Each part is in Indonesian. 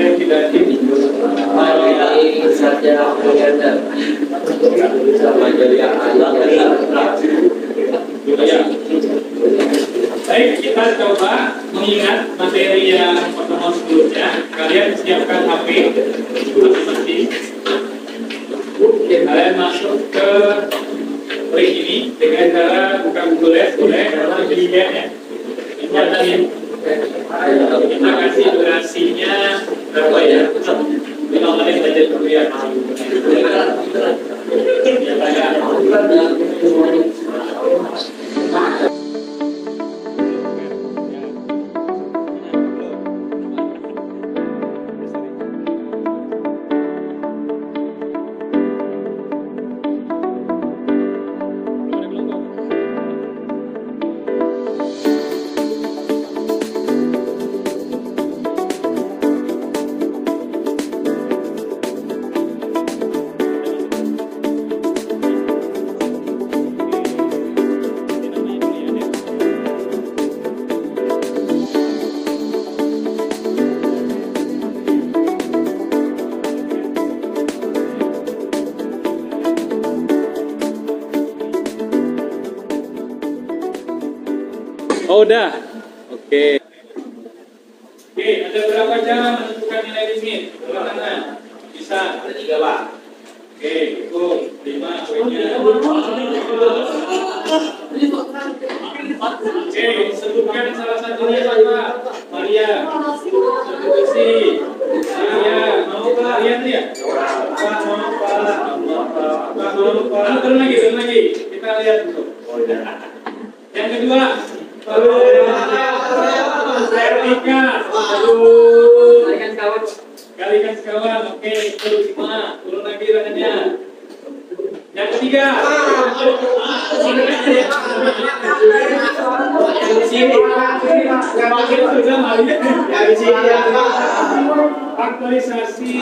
yang tidak Baik, kita coba mengingat materi yang pertemuan sebelumnya. Kalian siapkan HP masing-masing. Kalian masuk ke link ini dengan cara buka Google Ads, boleh dilihat ya. Ini ada kita kasih durasinya berapa ya? 5 menit saja dulu ya. Oh, udah. Oke. Oke, ada berapa cara menentukan nilai limit? Berapa tangan? Bisa. Ada 3, Pak. Oke, hitung 5 poinnya. Oke, sebutkan salah satunya siapa? Maria. Substitusi. Maria. Mau Maria tuh ya? Turun lagi. Kita lihat dulu. Yang kedua. Vertika, kalikan sekawan, oke, itu 5, turun lagi rekannya. Yang ketiga, aktualisasi.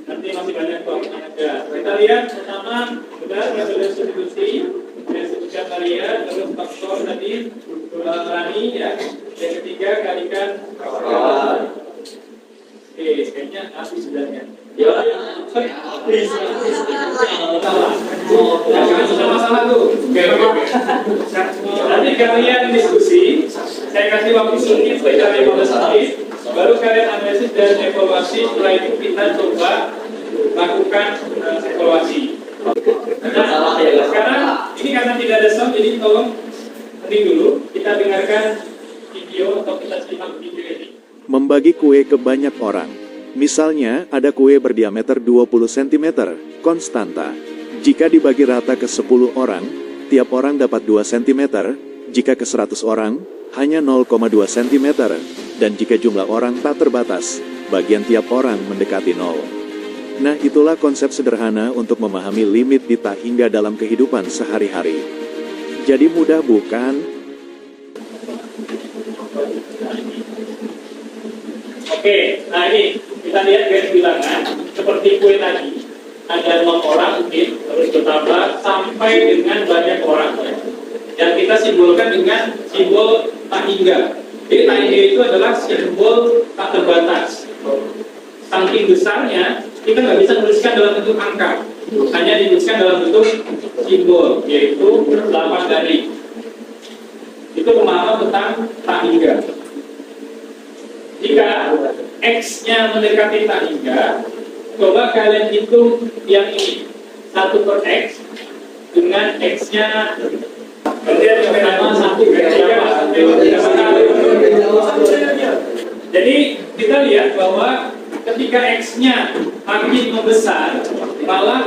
Nanti masih banyak kok. Kita lihat pertama, sudah metode substitusi. Kalian terus faktor tadi berani ya. Yang ketiga kalikan kawan. Oke, kayaknya habis sudahnya. Ya, jangan masalah tuh. Oke. Nanti kalian diskusi. Saya kasih waktu sedikit sekitar 15 menit. Baru kalian analisis dan evaluasi. Setelah itu kita coba lakukan evaluasi. Nah, sekarang ini karena tidak ada sound, jadi tolong hening dulu. Kita dengarkan video atau kita simak video ini. Membagi kue ke banyak orang. Misalnya, ada kue berdiameter 20 cm, konstanta. Jika dibagi rata ke 10 orang, tiap orang dapat 2 cm. Jika ke 100 orang, hanya 0,2 cm. Dan jika jumlah orang tak terbatas, bagian tiap orang mendekati 0. Nah, itulah konsep sederhana untuk memahami limit di tak hingga dalam kehidupan sehari-hari. Jadi mudah bukan? Oke, nah ini kita lihat garis bilangan seperti kue tadi. Ada 0 orang mungkin, terus bertambah sampai dengan banyak orang. Yang kita simbolkan dengan simbol tak hingga. Jadi tak hingga itu adalah simbol tak terbatas. Saking besarnya, kita nggak bisa menuliskan dalam bentuk angka, hanya dituliskan dalam bentuk simbol, yaitu 8 garis. Itu pemahaman tentang tak hingga. Jika X-nya mendekati tak hingga, coba kalian hitung yang ini, 1 per X dengan X-nya yang pertama 1 per Jadi kita lihat bahwa ketika X-nya makin membesar, malah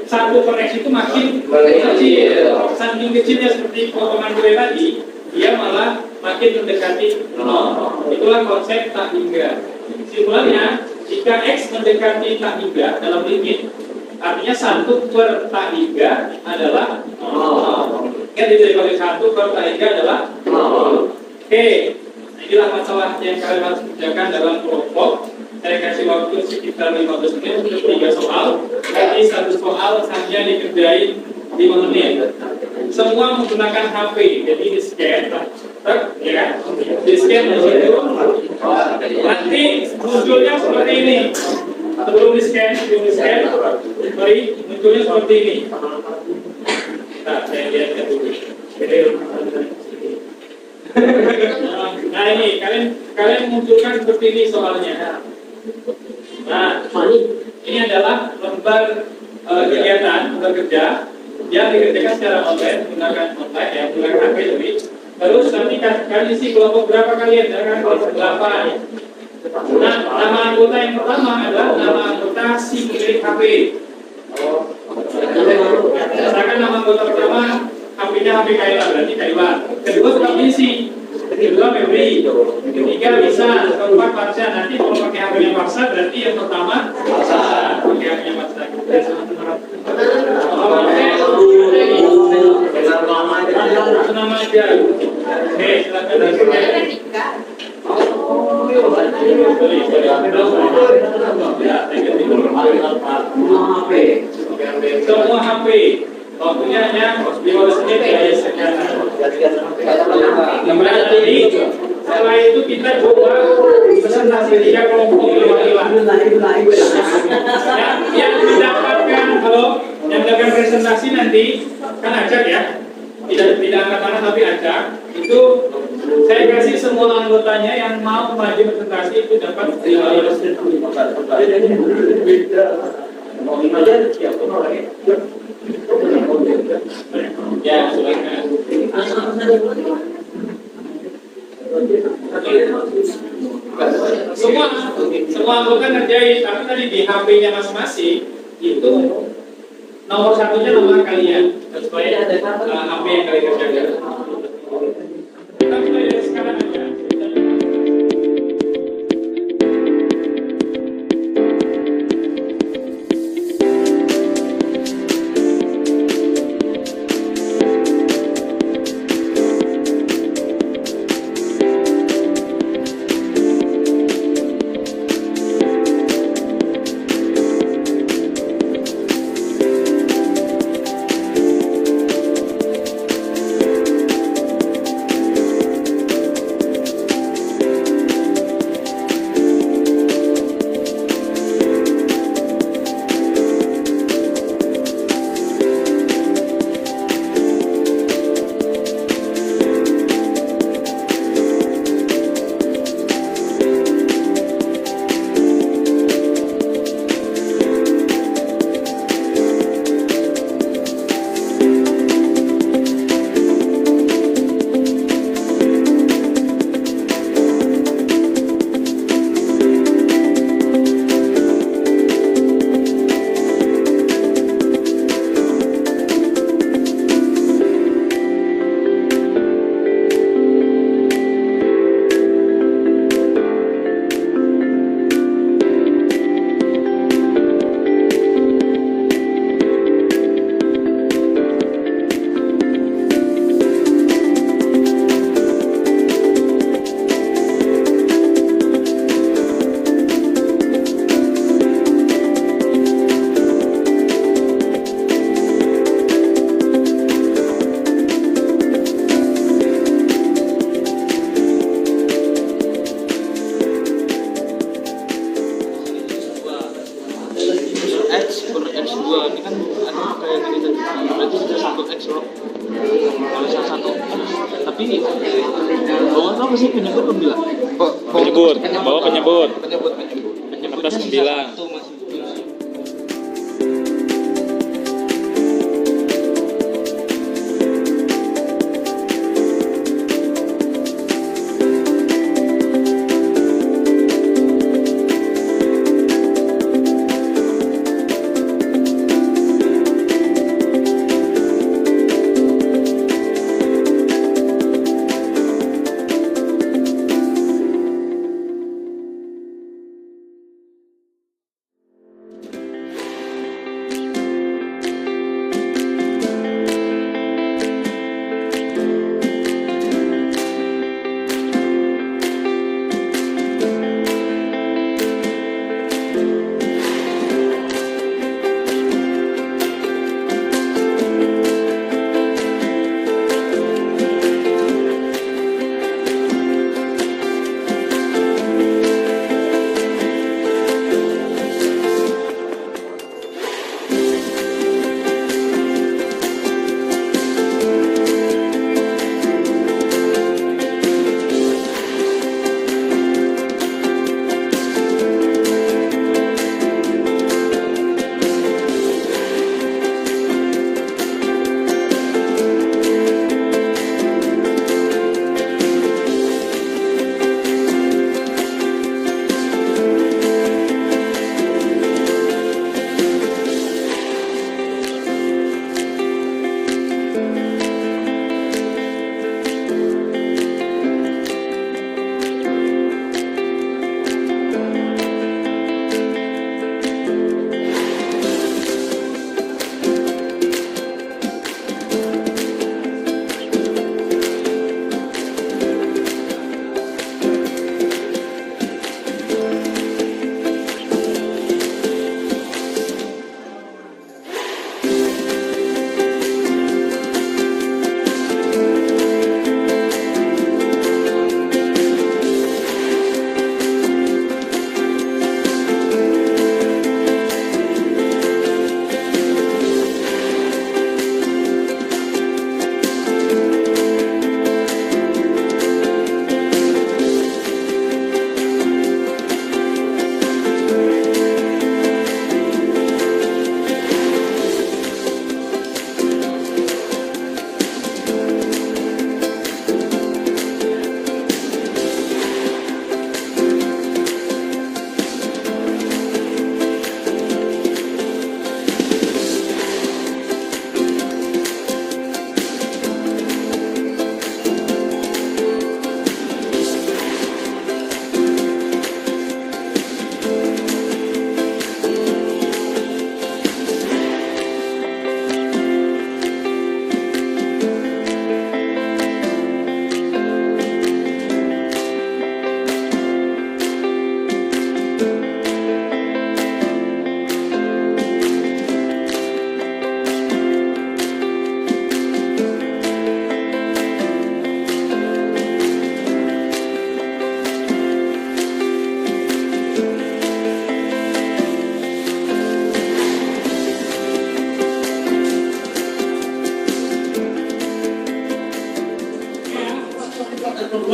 1 per X itu makin kecil. Saking kecilnya seperti potongan kue tadi, dia malah makin mendekati 0. Itulah konsep tak hingga. Simpulannya, jika X mendekati tak hingga dalam limit, artinya 1 per tak hingga adalah 0. Ingat dari pakai 1 per tak hingga adalah 0. Oke, inilah masalah yang kalian harus kerjakan dalam kelompok. Saya kasih waktu sekitar 15 menit untuk 3 soal. Jadi 1 soal saja dikerjain 5 menit. Semua menggunakan HP, jadi di scan Ya kan? Di scan di situ. Nanti munculnya seperti ini. Sebelum di scan, sorry, munculnya seperti ini. Nah, saya lihatnya dulu. Nah ini kalian munculkan seperti ini soalnya. Nah, ini adalah lembar kegiatan bekerja yang dikerjakan secara online menggunakan HP tapi terus nanti kalian isi kelompok berapa kalian? Kelompok 8. Nah, nama anggota yang pertama adalah nama anggota si pemilik HP. Misalkan nama anggota pertama HP-nya HP Kaila, berarti Kaila. Kedua tetap diisi. Kedua Febri. Ketiga bisa. Keempat Farsha. Nanti kalau pakai HP-nya Farsha berarti yang pertama Farsha. Pakai HP-nya Farsha. Nama aja. Oke, silakan. Semua HP waktunya hanya 15 menit ya sekian. Kemudian tadi setelah itu kita coba presentasi 3 kelompok yang didapatkan yang mendapatkan presentasi nanti kan ajak ya, tidak angkat tangan tapi ajak itu. Saya kasih semua anggotanya yang mau maju presentasi itu dapat 15 menit. Ya, silakan. Semua anggota ngerjain, tapi tadi di HP-nya masing-masing itu nomor satunya nama kalian sesuai HP yang kalian kerjakan. Kita mulai dari sekarang aja. Penyebut, bawa penyebut. Atas 9.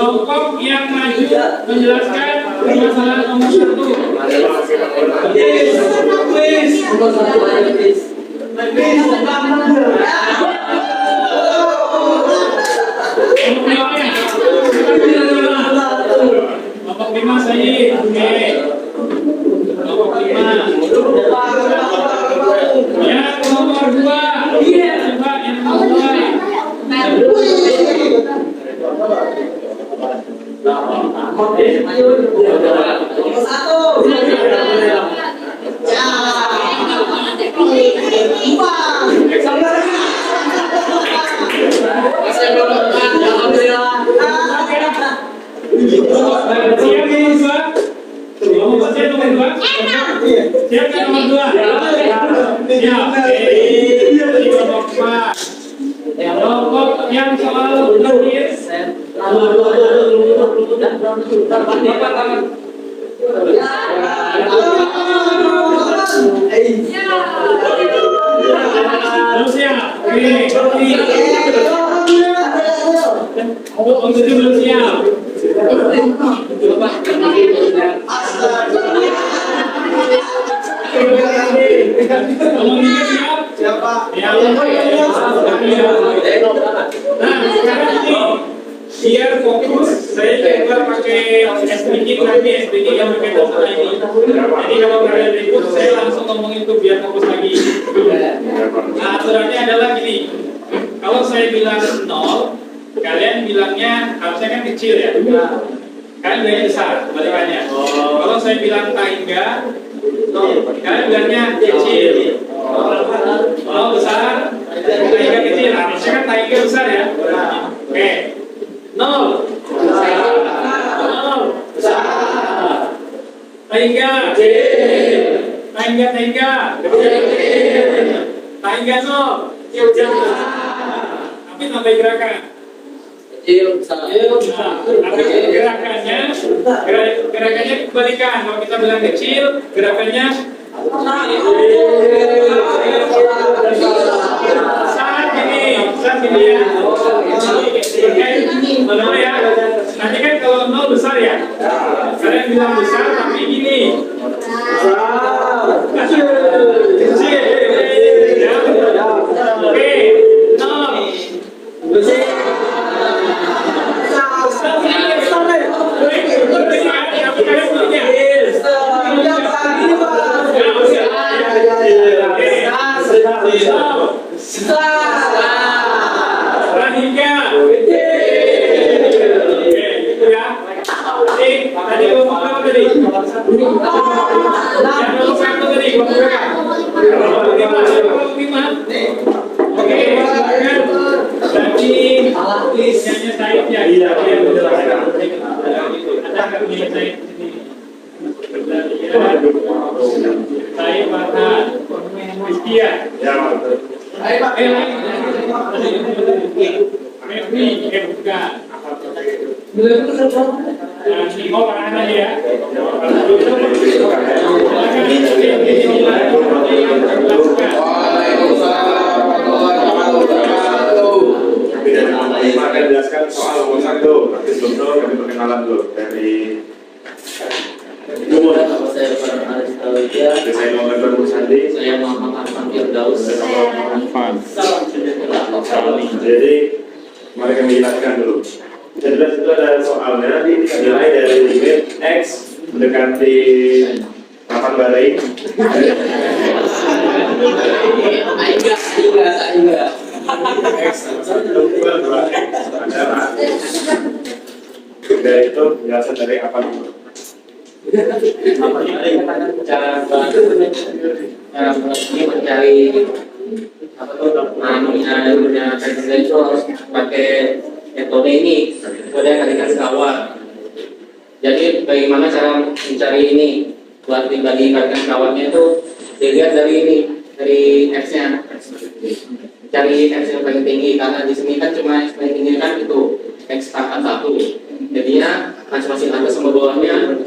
Kelompok yang maju menjelaskan permasalahan nomor 1. Kelompok 5 Sayyid. Oke. Kelompok 5. Yang nomor 2. Coba yang nomor 2. Kelompok yang soal terakhir. Belum siap. Untuk itu belum siap. Ngomong ini siap? Siapa? Ya, nah, sekarang ini biar fokus, saya coba pakai speaking nanti speaking yang pakai bahasa ini. Jadi kalau kalian ribut, saya langsung ngomong itu biar fokus lagi. Nah, aturannya adalah gini. Kalau saya bilang 0, kalian bilangnya harusnya kan kecil ya. Kalian bilangnya besar, kebalikannya. Kalau saya bilang tangga, kalian bilangnya kecil. Kalau besar, tangga kecil. Harusnya kan tangga besar ya. Oke. 0. Tangga. Tangga 0. Tapi sampai gerakan. Tapi gerakannya kebalikan. Kalau kita bilang kecil, gerakannya saat ini ya. Benar ya. Nanti kan kalau 0 besar ya. Kalian bilang besar tapi gini. Kecil. Ya. Oke. 0. Jadi mari kami jelaskan dulu. Jelas itu ada soalnya nilai dari limit x mendekati 8 baring. Dari itu jelasan dari apa dulu? Cara mencari apa tuh namanya itu harus pakai metode ini, metode kalikan sekawan. Jadi bagaimana cara mencari ini buat dibagi kalikan sekawannya itu dilihat dari ini, dari x-nya. Cari x yang paling tinggi karena di sini kan cuma x paling tinggi kan itu x pangkat 1. Jadinya masing-masing atas sama bawahnya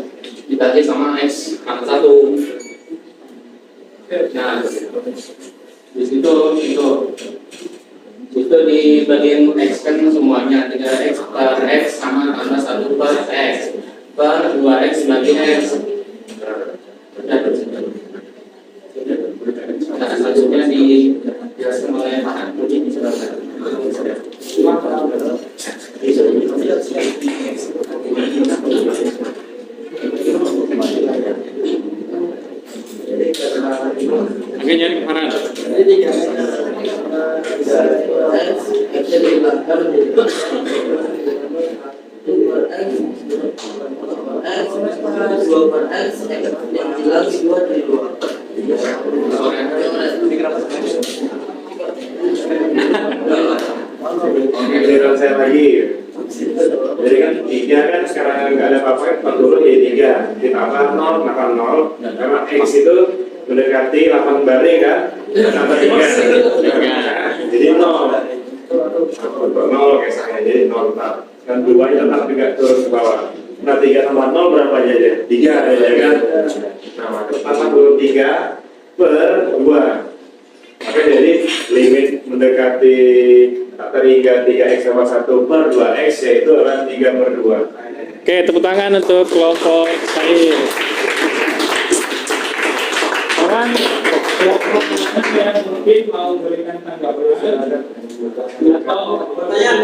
dibagi sama x pangkat 1. Nah, di situ itu itu di bagian X kan semuanya 3X per X sama tambah 1 per X per 2X bagi X. Nah, selanjutnya dijelaskan oleh Pak Budi. Oke, nyari ke Farhan. Giliran saya lagi. Jadi kan 3 kan sekarang nggak ada apa-apa kan turun jadi 3 ditambah 0 maka 0 karena X itu mendekati 8 baring kan tambah 3 jadi 0 kayak saya jadi 0 tetap kan 2 nya tetap juga turun ke bawah. Nah 3 tambah 0 berapa aja ya? 3 ya kan? Nah maka 43 per 2 maka jadi limit mendekati terhingga 3X sama 1 per 2X yaitu adalah 3 per 2. Oke, tepuk tangan untuk kelompok Said. Orang kelompok yang mungkin mau memberikan tanggapan atau pertanyaan.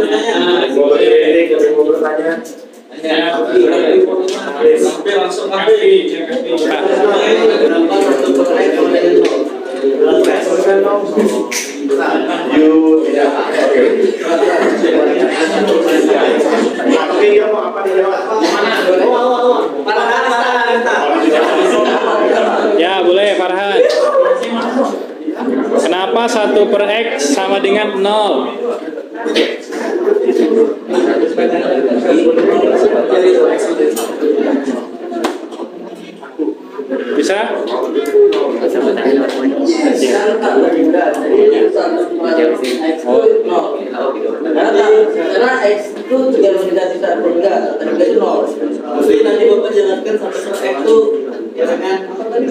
Mau bertanya, mau bertanya. Sampai langsung kasih. You tidak oke. Oke, dia mau apa nih lewat? Ya, boleh Farhan. Kenapa 1 per X sama dengan 0? Bisa? Karena X itu juga mendekati 1 enggak, tapi itu 0. Jadi nanti Bapak jelaskan 1 per X itu ya kan 1.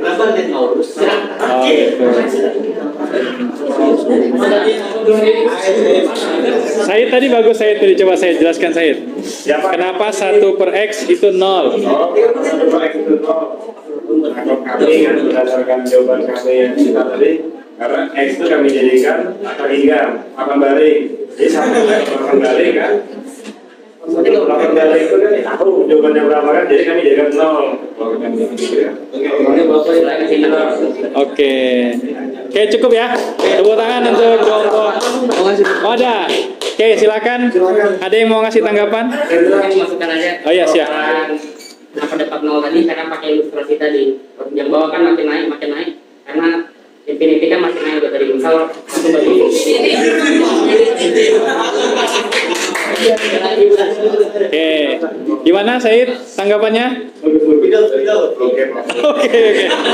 Kenapa nih 0? Oke. Said tadi bagus, Said tadi coba saya jelaskan Said. Kenapa 1 per X itu 0? Kami kan berdasarkan jawaban kami yang kita tadi karena X itu kami jadikan terhingga 8 baring jadi 8 baring kan 8 baring itu kan tahu jawabannya berapa kan jadi kami jadikan 0. Oke, cukup ya. Tepuk tangan untuk kelompok. Oh, ada. Oke, silakan. Ada yang mau ngasih tanggapan? Masukkan aja. Oh iya, siap. Nah, pada part 0 tadi karena pakai ilustrasi tadi, yang bawah kan makin naik karena infinity kan makin naik dari misal 1 bagi Oke, gimana Said tanggapannya? Oke,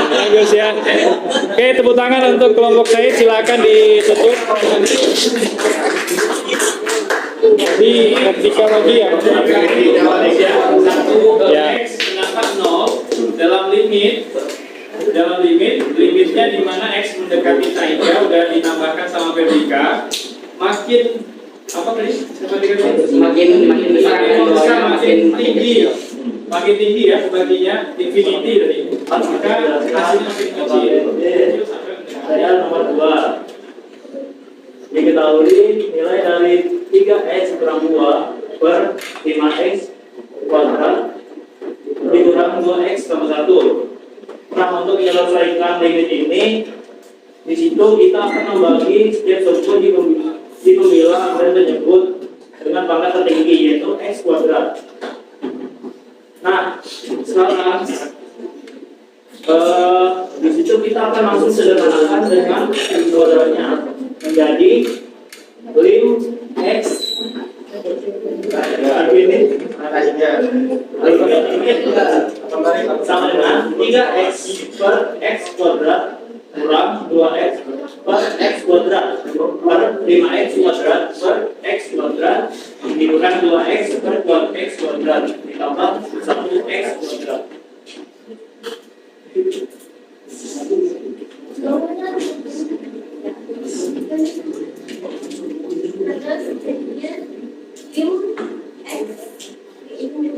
bagus ya. Oke, tepuk tangan untuk kelompok Said. Silakan ditutup. Di optika lagi ya. Ya. Kenapa 0 dalam limitnya di mana X mendekati 3 udah ditambahkan sama Vertika makin apa tadi? makin besar makin tinggi ya baginya infinity tadi maka hasilnya makin kecil. Saya nomor 2. Diketahui nilai dari 3X kurang 2 per 5X kuadrat dikurang 2X tambah 1. Nah, untuk menyelesaikan limit ini, di situ kita akan membagi setiap suku di pembilang dan menyebut dengan pangkat tertinggi yaitu X kuadrat. Nah, sekarang di situ kita akan langsung sederhanakan dengan X kuadratnya menjadi lim X sama dengan 3X per X kuadrat kurang 2X per X kuadrat per 5X kuadrat per X kuadrat dikurang 2X per X kuadrat ditambah 1X kuadrat. Sekarang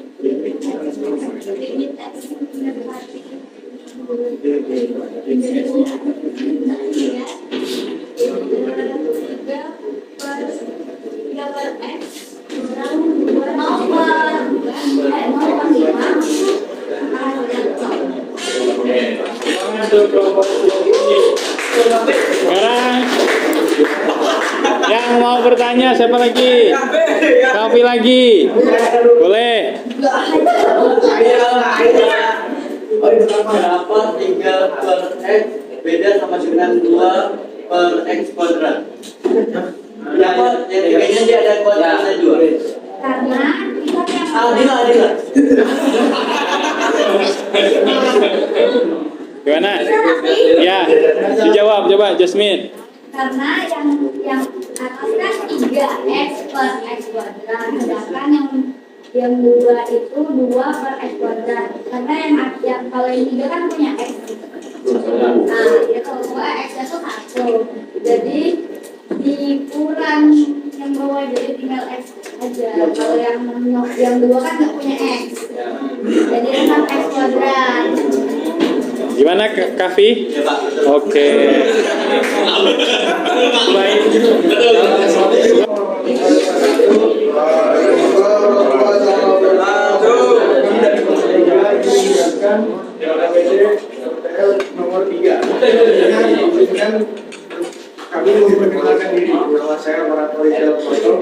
yang mau bertanya siapa lagi? Kavi lagi. Boleh. Kenapa 3 per X beda sama dengan 2 per X kuadrat? Kenapa yang tiganya dia ada kuadratnya juga? Karena kita yang Adila. Gimana? Ya, dijawab coba Jasmine. karena yang atas kan 3x per x kuadrat, sedangkan yang 2 itu 2 per x kuadrat. Karena yang kalau yang 3 kan punya x. Nah, ya kalau 2 x itu 1. Jadi dikurang yang bawah, jadi tinggal x aja. Kalau yang 2 kan nggak punya x. Jadi tetap x kuadrat. Gimana Kavi? Ya Pak. Oke. Baik. Nomor 3. Kami mau memperkenalkan diri. Nama saya Moratori Jalposto.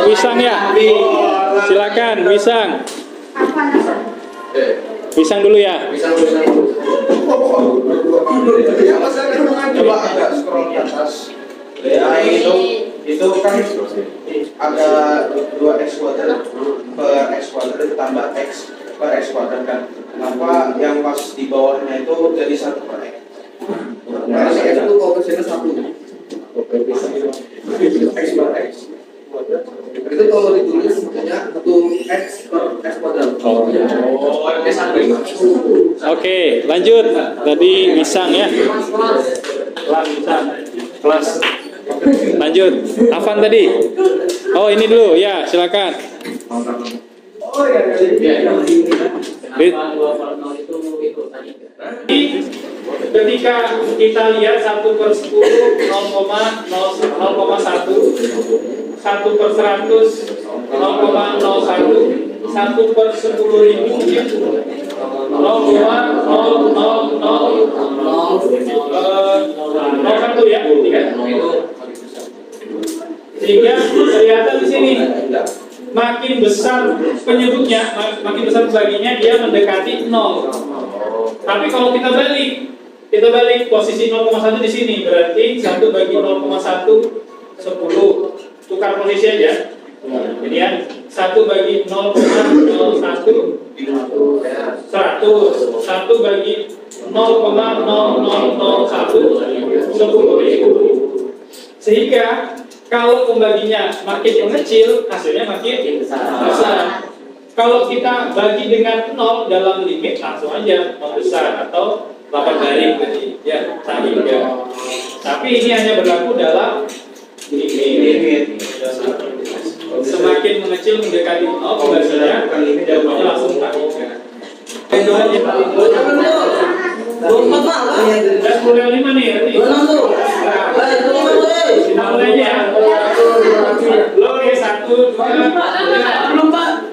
Wisang ya? Silakan, Wisang. Wisang dulu ya. Coba agak scroll ke atas. Nah, itu kan ada 2x kuadrat per x kuadrat tambah x per x kuadrat kan. Kenapa yang pas di bawahnya itu jadi 1 per x? Karena x itu koefisiennya 1. X per x. Itu kalau ditulis makanya 1x per x kuadrat. Oke, lanjut. Tadi Wisang ya. Kelas. Lanjut. Afan tadi. Oh, ini dulu ya, silakan. Ketika kita lihat 1 per 10 0,1 1 per 100 0,01 1 per 10.000 mungkin 0,0001 ya, sehingga ternyata di sini makin besar penyebutnya, makin besar baginya dia mendekati 0. Tapi kalau kita balik posisi 0,1 di sini, berarti 1 bagi 0,1 10. Tukar posisi aja. Jadi ya, 1 bagi 0,01 100. 1 bagi 0,0001 10.000. Sehingga kalau pembaginya makin mengecil, hasilnya makin besar. Kalau kita bagi dengan 0 dalam limit, langsung aja membesar atau 8 garing tadi, ya, sehingga. Tapi ini hanya berlaku dalam limit. Semakin mengecil mendekati 0, pembagiannya jawabannya langsung sehingga. Itu aja Pak. 25 nih, nanti. Kita mulai aja ya. Belum ya, 1, 2, 3. Belum Pak.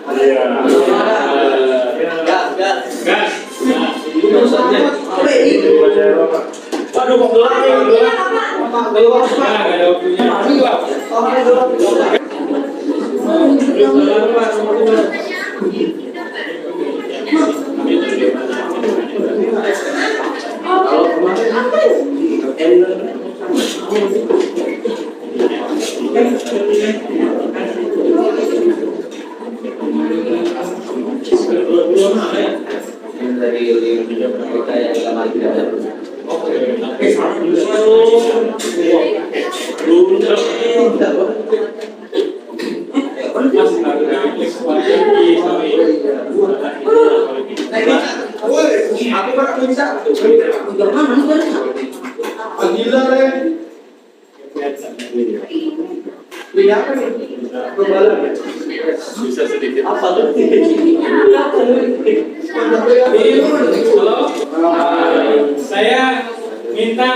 Gas. Waduh, kok gelap nih? Nggak ada waktunya. Dari mereka yang kemarin Mas, apa nih? Bisa sedikit. Apa tuh? Halo, saya minta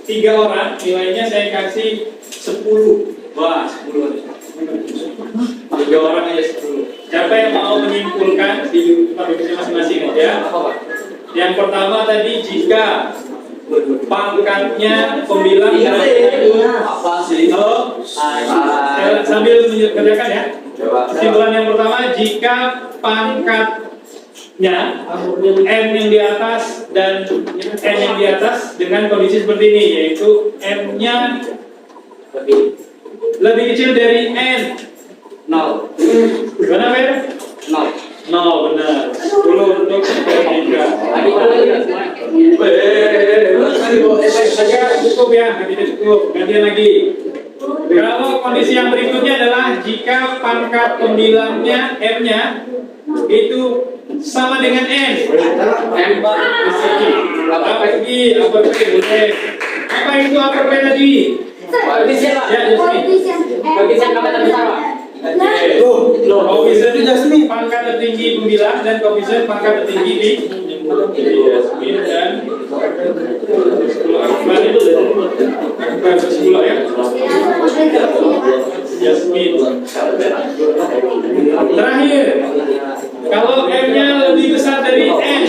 3 orang, nilainya saya kasih 10. Wah, 10. 3 orang aja 10. Siapa yang mau menyimpulkan di tempat duduknya masing-masing ya? Yang pertama tadi jika pangkatnya pembilang Apa sih? halo, sambil mengerjakan ya. Kesimpulan yang pertama, jika pangkatnya M yang di atas dan N yang di atas dengan kondisi seperti ini, yaitu M-nya lebih kecil dari N. 0. Gimana, Fer? 0. 0, benar. 10 untuk tiga. Cukup ya, tidak cukup. Gantian lagi. Kalau kondisi yang berikutnya adalah jika pangkat pembilangnya M-nya itu sama dengan N. Apa lagi? Boleh. Apa itu upper P tadi? Koefisien apa terbesar? Koefisien itu pangkat tertinggi pembilang dan koefisien pangkat tertinggi di Yasmin dan Akbar itu Akbar 10 ya. Yasmin. Terakhir, kalau M-nya lebih besar dari N,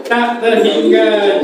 tak terhingga